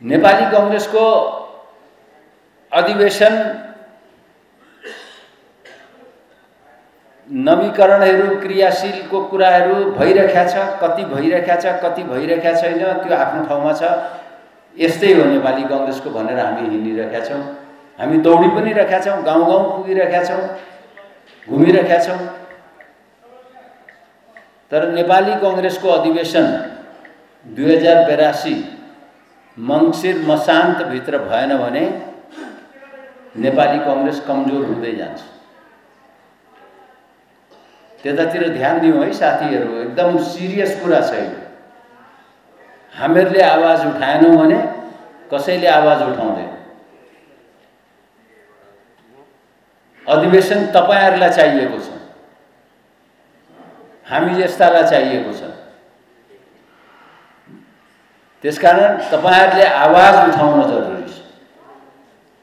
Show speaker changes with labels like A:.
A: नेपाली कांग्रेसको अधिवेशन नवीकरणहरू क्रियाशीलको कुराहरू भइरहेका छ, कति भइरहेका छ कति भइरहेका छैन त्यो आफ्नो ठाउँमा छ। यस्तै हो नेपाली कांग्रेसको भनेर हामी हिँडिरहेका छौं। हामी दौडी पनि रहेका छौं, गाउँ गाउँ पुगिरहेका छौं, घुमिरहेका छौं। तर नेपाली कांग्रेसको अधिवेशन 2082 मंसिर मसान्त भित्र भएन भने नेपाली कांग्रेस कमजोर हुँदै जान्छ। त्यतातिर ध्यान दिउँ है साथीहरु, एकदम सिरियस कुरा छ यो। हामीहरूले आवाज उठाएनौं भने कसैले आवाज उठाउँदैन। अधिवेशन तपाईहरुलाई चाहिएको छ, हामी जस्तालाई चाहिएको छ। त्यसकारण तपाईहरुले आवाज उठाउन जरुरी